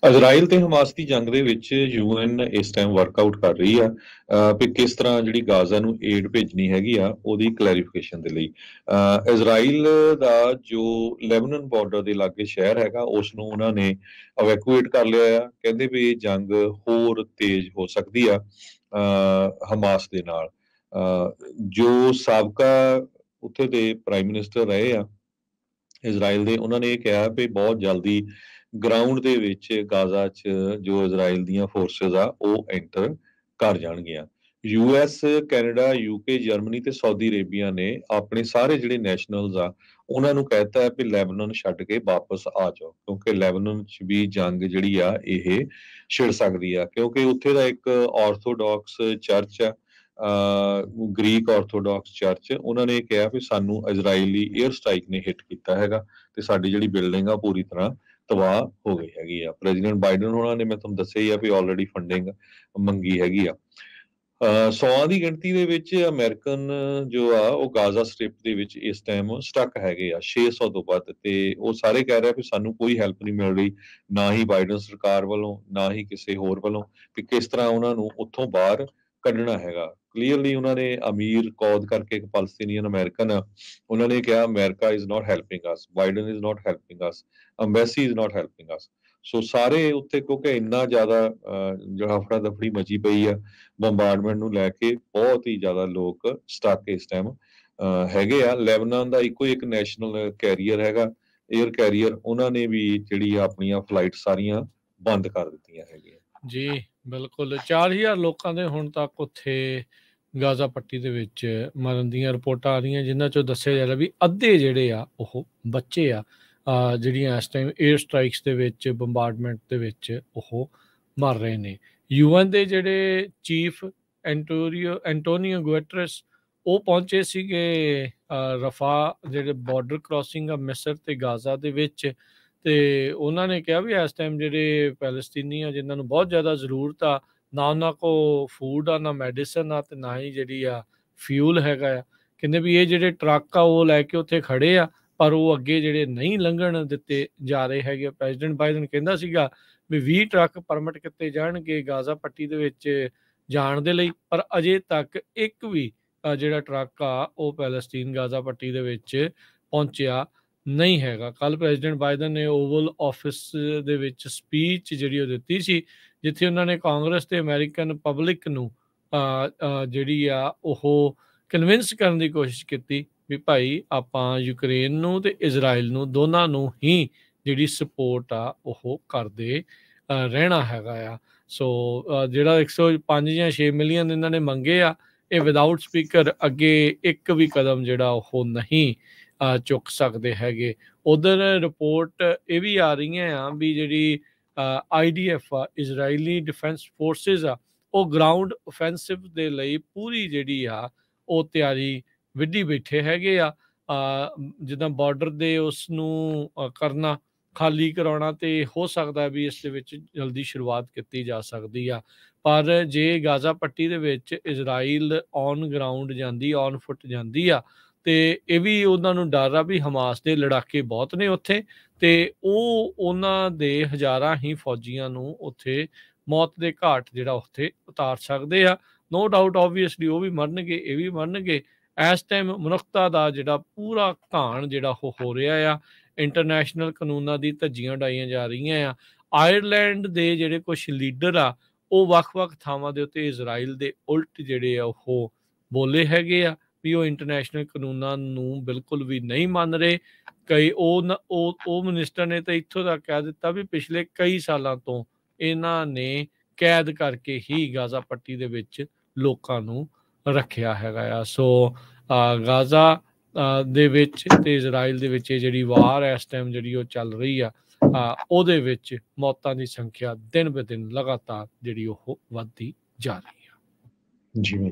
Israel ਤੇ Hamas ਦੀ ਜੰਗ ਦੇ ਵਿੱਚ ਯੂਐਨ ਇਸ ਟਾਈਮ ਵਰਕਆਊਟ ਕਰ ਰਹੀ ਆ ਵੀ ਕਿਸ ਤਰ੍ਹਾਂ ਜਿਹੜੀ ਗਾਜ਼ਾ ਨੂੰ ਏਡ ਭੇਜਣੀ ਹੈਗੀ ਆ ਉਹਦੀ ਕਲੈਰੀਫਿਕੇਸ਼ਨ ਦੇ ਲਈ। ਇਜ਼ਰਾਈਲ ਦਾ ਜੋ ਲੈਬਨਾਨ ਬਾਰਡਰ ਦੇ ਲਾਗੇ ਸ਼ਹਿਰ ਹੈਗਾ ਉਸ ਨੂੰ ਉਹਨਾਂ ਨੇ ਇਵੈਕੂਏਟ ਕਰ ਲਿਆ ਆ। ਕਹਿੰਦੇ ਵੀ ਇਹ ਜੰਗ ਹੋਰ ਤੇਜ਼ ਹੋ ਸਕਦੀ ਆ ਹਮਾਸ ਦੇ ਨਾਲ। ਜੋ ਸਾਬਕਾ ਉੱਥੇ ਦੇ ਪ੍ਰਾਈਮ ਮਿਨਿਸਟਰ ਰਹੇ ਆ ਇਜ਼ਰਾਈਲ ਦੇ, ਉਹਨਾਂ ਨੇ ਇਹ ਕਿਹਾ ਵੀ ਬਹੁਤ ਜਲਦੀ ਗਰਾਊਂਡ ਦੇ ਵਿੱਚ ਗਾਜ਼ਾ 'ਚ ਜੋ ਇਜ਼ਰਾਈਲ ਦੀਆਂ ਫੋਰਸਿਸ ਆ ਉਹ ਐਂਟਰ ਕਰ ਜਾਣਗੀਆਂ। ਯੂਐਸ, ਕੈਨੇਡਾ, ਯੂਕੇ, ਜਰਮਨੀ ਤੇ ਸਾਊਦੀ ਅਰੇਬੀਆ ਨੇ ਆਪਣੇ ਸਾਰੇ ਜਿਹੜੇ ਨੈਸ਼ਨਲਸ ਆ ਉਹਨਾਂ ਨੂੰ ਕਹਿਤਾ ਹੈ ਵੀ ਲੈਬਨਾਨ ਛੱਡ ਕੇ ਵਾਪਸ ਆ ਜਾਓ, ਕਿਉਂਕਿ ਲੈਬਨਾਨ 'ਚ ਵੀ ਜੰਗ ਜਿਹੜੀ ਆ ਇਹ ਛਿੜ ਸਕਦੀ ਆ। ਕਿਉਂਕਿ ਉੱਥੇ ਦਾ ਇੱਕ ਆਰਥੋਡਾਕਸ ਚਰਚ ਆ, ਗ੍ਰੀਕ ਆਰਥੋਡਾਕਸ ਚਰਚ, ਉਹਨਾਂ ਨੇ ਕਿਹਾ ਵੀ ਸਾਨੂੰ ਇਜ਼ਰਾਈਲੀ 에ਅਰ ਸਟ੍ਰਾਈਕ ਨੇ ਹਿੱਟ ਕੀਤਾ ਹੈਗਾ ਤੇ ਸਾਡੀ ਜਿਹੜੀ ਬਿਲਡਿੰਗ ਆ ਪੂਰੀ ਤਰ੍ਹਾਂ ਤਬਾਹ ਹੋ ਗਈ ਹੈਗੀ ਆ। ਪ੍ਰੈਜ਼ੀਡੈਂਟ ਬਾਈਡਨ ਉਹਨਾਂ ਨੇ, ਮੈਂ ਤੁਹਾਨੂੰ ਦੱਸਿਆ ਹੀ ਆ ਵੀ ਆਲਰੇਡੀ ਫੰਡਿੰਗ ਮੰਗੀ ਹੈਗੀ ਆ। 100 ਦੀ ਗਿਣਤੀ ਦੇ ਵਿੱਚ ਅਮਰੀਕਨ ਜੋ ਆ ਉਹ ਗਾਜ਼ਾ ਸਟ੍ਰਿਪ ਦੇ ਵਿੱਚ ਇਸ ਟਾਈਮ ਸਟਕ ਹੈਗੇ ਆ, 600 ਤੋਂ ਵੱਧ। ਤੇ ਉਹ ਸਾਰੇ ਕਹਿ ਰਹੇ ਵੀ ਸਾਨੂੰ ਕੋਈ ਹੈਲਪ ਨਹੀਂ ਮਿਲ ਰਹੀ, ਨਾ ਹੀ ਬਾਈਡਨ ਸਰਕਾਰ ਵੱਲੋਂ ਨਾ ਹੀ ਕਿਸੇ ਹੋਰ ਵੱਲੋਂ, ਕਿ ਕਿਸ ਤਰ੍ਹਾਂ ਉਹਨਾਂ ਨੂੰ ਉੱਥੋਂ ਬਾਹਰ ਕੱਢਣਾ ਹੈਗਾ। ਕਲੀਅਰਲੀ ਉਹਨਾਂ ਨੇ ਅਮੀਰ ਕੌਦ ਕਰਕੇ ਇੱਕ ਪੈਲਸਟੀਨੀਅਨ ਅਮਰੀਕਨ ਆ, ਉਹਨਾਂ ਨੇ ਕਿਹਾ America is not helping us, Biden is not helping us, embassy is not helping us. So ਸਾਰੇ ਉੱਥੇ ਕਿਉਂਕਿ ਇੰਨਾ ਜ਼ਿਆਦਾ ਜਿਹੜਾ ਹਫੜਾ ਦਫੜੀ ਮਚੀ ਪਈ ਆ ਬੰਬਾਰਡਮੈਂਟ ਨੂੰ ਲੈ ਕੇ, ਬਹੁਤ ਹੀ ਜ਼ਿਆਦਾ ਲੋਕ ਸਟਕ ਇਸ ਟਾਈਮ ਹੈਗੇ ਆ। ਲੈਬਨਾਨ ਦਾ ਇੱਕੋ ਇੱਕ ਨੈਸ਼ਨਲ ਕੈਰੀਅਰ ਹੈਗਾ, 에ਅਰ ਕੈਰੀਅਰ, ਉਹਨਾਂ ਨੇ ਵੀ ਜਿਹੜੀ ਆਪਣੀਆਂ ਫਲਾਈਟ ਸਾਰੀਆਂ ਬੰਦ ਕਰ ਦਿੱਤੀਆਂ ਹੈਗੀਆਂ। ਜੀ ਬਿਲਕੁਲ, 4000 ਲੋਕਾਂ ਦੇ ਹੁਣ ਤੱਕ ਉੱਥੇ ਗਾਜ਼ਾ ਪੱਟੀ ਦੇ ਵਿੱਚ ਮਰਨ ਦੀਆਂ ਰਿਪੋਰਟਾਂ ਆ ਰਹੀਆਂ, ਜਿਨ੍ਹਾਂ 'ਚੋਂ ਦੱਸਿਆ ਜਾ ਰਿਹਾ ਵੀ ਅੱਧੇ ਜਿਹੜੇ ਆ ਉਹ ਬੱਚੇ ਆ, ਜਿਹੜੀਆਂ ਇਸ ਟਾਈਮ 에ਅਰ ਸਟ੍ਰਾਈਕਸ ਦੇ ਵਿੱਚ, ਬੰਬਾਰਡਮੈਂਟ ਦੇ ਵਿੱਚ ਉਹ ਮਰ ਰਹੇ ਨੇ। ਯੂਐਨ ਦੇ ਜਿਹੜੇ ਚੀਫ ਐਂਟੋਨੀਓ ਗੁਟਰਸ ਉਹ ਪਹੁੰਚੇ ਸੀਗੇ ਰਫਾ, ਜਿਹੜੇ ਬਾਰਡਰ ਕ੍ਰਾਸਿੰਗ ਆ ਮਿਸਰ ਤੇ ਗਾਜ਼ਾ ਦੇ ਵਿੱਚ, ਤੇ ਉਹਨਾਂ ਨੇ ਕਿਹਾ ਵੀ ਇਸ ਟਾਈਮ ਜਿਹੜੇ ਪੈਲਸਤੀਨੀ ਆ ਜਿਨ੍ਹਾਂ ਨੂੰ ਬਹੁਤ ਜ਼ਿਆਦਾ ਜ਼ਰੂਰਤ ਆ, ਨਾ ਉਹਨਾਂ ਕੋਲ ਫੂਡ ਆ, ਨਾ ਮੈਡੀਸਨ ਆ, ਤੇ ਨਾ ਹੀ ਜਿਹੜੀ ਆ ਫਿਊਲ ਹੈਗਾ ਆ। ਕਹਿੰਦੇ ਵੀ ਇਹ ਜਿਹੜੇ ਟਰੱਕ ਆ ਉਹ ਲੈ ਕੇ ਉੱਥੇ ਖੜੇ ਆ, ਪਰ ਉਹ ਅੱਗੇ ਜਿਹੜੇ ਨਹੀਂ ਲੰਘਣ ਦਿੱਤੇ ਜਾ ਰਹੇ ਹੈਗੇ। ਪ੍ਰੈਜ਼ੀਡੈਂਟ ਬਾਈਡਨ ਕਹਿੰਦਾ ਸੀਗਾ ਵੀ 20 ਟਰੱਕ ਪਰਮਿਟ ਕੀਤੇ ਜਾਣਗੇ ਗਾਜ਼ਾ ਪੱਟੀ ਦੇ ਵਿੱਚ ਜਾਣ ਦੇ ਲਈ, ਪਰ ਅਜੇ ਤੱਕ ਇੱਕ ਵੀ ਜਿਹੜਾ ਟਰੱਕ ਆ ਉਹ ਪੈਲਸਤੀਨ ਗਾਜ਼ਾ ਪੱਟੀ ਦੇ ਵਿੱਚ ਪਹੁੰਚਿਆ ਨਹੀਂ ਹੈਗਾ। ਕੱਲ੍ਹ ਪ੍ਰੈਜ਼ੀਡੈਂਟ ਬਾਈਡਨ ਨੇ ਓਵਲ ਆਫਿਸ ਦੇ ਵਿੱਚ ਸਪੀਚ ਜਿਹੜੀ ਉਹ ਦਿੱਤੀ ਸੀ, ਜਿੱਥੇ ਉਹਨਾਂ ਨੇ ਕਾਂਗਰਸ ਤੇ ਅਮਰੀਕਨ ਪਬਲਿਕ ਨੂੰ ਜਿਹੜੀ ਆ ਉਹ ਕਨਵਿੰਸ ਕਰਨ ਦੀ ਕੋਸ਼ਿਸ਼ ਕੀਤੀ ਵੀ ਭਾਈ ਆਪਾਂ ਯੂਕਰੇਨ ਨੂੰ ਤੇ ਇਜ਼ਰਾਈਲ ਨੂੰ ਦੋਨਾਂ ਨੂੰ ਹੀ ਜਿਹੜੀ ਸਪੋਰਟ ਆ ਉਹ ਕਰਦੇ ਰਹਿਣਾ ਹੈਗਾ ਆ। ਸੋ ਜਿਹੜਾ 105 ਜਾਂ 6 ਮਿਲੀਅਨ ਇਹਨਾਂ ਨੇ ਮੰਗੇ ਆ, ਇਹ ਵਿਦਆਊਟ ਸਪੀਕਰ ਅੱਗੇ ਇੱਕ ਵੀ ਕਦਮ ਜਿਹੜਾ ਉਹ ਨਹੀਂ ਚੁੱਕ ਸਕਦੇ ਹੈਗੇ। ਉਧਰ ਰਿਪੋਰਟ ਇਹ ਵੀ ਆ ਰਹੀਆਂ ਆ ਵੀ ਜਿਹੜੀ IDF ਆ, ਇਜ਼ਰਾਈਲੀ ਡਿਫੈਂਸ ਫੋਰਸਿਸ ਆ, ਉਹ ਗਰਾਊਂਡ ਓਫੈਂਸਿਵ ਦੇ ਲਈ ਪੂਰੀ ਜਿਹੜੀ ਆ ਉਹ ਤਿਆਰੀ ਵਿੱਢੀ ਬੈਠੇ ਹੈਗੇ ਆ। ਜਿੱਦਾਂ ਬਾਰਡਰ ਦੇ ਉਸ ਨੂੰ ਕਰਨਾ, ਖਾਲੀ ਕਰਾਉਣਾ, ਤੇ ਹੋ ਸਕਦਾ ਵੀ ਇਸ ਦੇ ਵਿੱਚ ਜਲਦੀ ਸ਼ੁਰੂਆਤ ਕੀਤੀ ਜਾ ਸਕਦੀ ਆ। ਪਰ ਜੇ ਗਾਜ਼ਾ ਪੱਟੀ ਦੇ ਵਿੱਚ ਇਜ਼ਰਾਈਲ ਔਨ ਗਰਾਊਂਡ ਜਾਂਦੀ, ਔਨ ਫੁੱਟ ਜਾਂਦੀ ਆ, ਤੇ ਇਹ ਵੀ ਉਹਨਾਂ ਨੂੰ ਡਰ ਆ ਵੀ ਹਮਾਸ ਦੇ ਲੜਾਕੇ ਬਹੁਤ ਨੇ ਉੱਥੇ, ਤੇ ਉਹ ਉਹਨਾਂ ਦੇ ਹਜ਼ਾਰਾਂ ਹੀ ਫੌਜੀਆਂ ਨੂੰ ਉੱਥੇ ਮੌਤ ਦੇ ਘਾਟ ਜਿਹੜਾ ਉੱਥੇ ਉਤਾਰ ਸਕਦੇ ਆ। ਨੋ ਡਾਊਟ ਓਬਵੀਅਸਲੀ ਉਹ ਵੀ ਮਰਨਗੇ, ਇਹ ਵੀ ਮਰਨਗੇ। ਇਸ ਟਾਈਮ ਮਨੁੱਖਤਾ ਦਾ ਜਿਹੜਾ ਪੂਰਾ ਘਾਣ ਜਿਹੜਾ ਉਹ ਹੋ ਰਿਹਾ ਆ, ਇੰਟਰਨੈਸ਼ਨਲ ਕਾਨੂੰਨਾਂ ਦੀ ਧੱਜੀਆਂ ਉਡਾਈਆਂ ਜਾ ਰਹੀਆਂ ਆ। ਆਇਰਲੈਂਡ ਦੇ ਜਿਹੜੇ ਕੁਛ ਲੀਡਰ ਆ ਉਹ ਵੱਖ-ਵੱਖ ਥਾਵਾਂ ਦੇ ਉੱਤੇ ਇਜ਼ਰਾਈਲ ਦੇ ਉਲਟ ਜਿਹੜੇ ਆ ਉਹ ਬੋਲੇ ਹੈਗੇ ਆ ਵੀ ਉਹ ਇੰਟਰਨੈਸ਼ਨਲ ਕਾਨੂੰਨਾਂ ਨੂੰ ਬਿਲਕੁਲ ਵੀ ਨਹੀਂ ਮੰਨ ਰਹੇ। ਕਈ ਉਹ ਮਿਨਿਸਟਰ ਨੇ ਤਾਂ ਇੱਥੋਂ ਤੱਕ ਕਹਿ ਦਿੱਤਾ ਵੀ ਪਿਛਲੇ ਕਈ ਸਾਲਾਂ ਤੋਂ ਇਹਨਾਂ ਨੇ ਕੈਦ ਕਰਕੇ ਹੀ ਗਾਜ਼ਾ ਪੱਟੀ ਦੇ ਵਿੱਚ ਲੋਕਾਂ ਨੂੰ ਰੱਖਿਆ ਹੈਗਾ ਆ। ਸੋ ਗਾਜ਼ਾ ਦੇ ਵਿੱਚ ਤੇ ਇਜ਼ਰਾਈਲ ਦੇ ਵਿੱਚ ਇਹ ਜਿਹੜੀ ਵਾਰ ਇਸ ਟਾਈਮ ਜਿਹੜੀ ਉਹ ਚੱਲ ਰਹੀ ਆ, ਉਹਦੇ ਵਿੱਚ ਮੌਤਾਂ ਦੀ ਸੰਖਿਆ ਦਿਨ ਬ ਦਿਨ ਲਗਾਤਾਰ ਜਿਹੜੀ ਉਹ ਵੱਧਦੀ ਜਾ ਰਹੀ ਆ। ਜਿਵੇਂ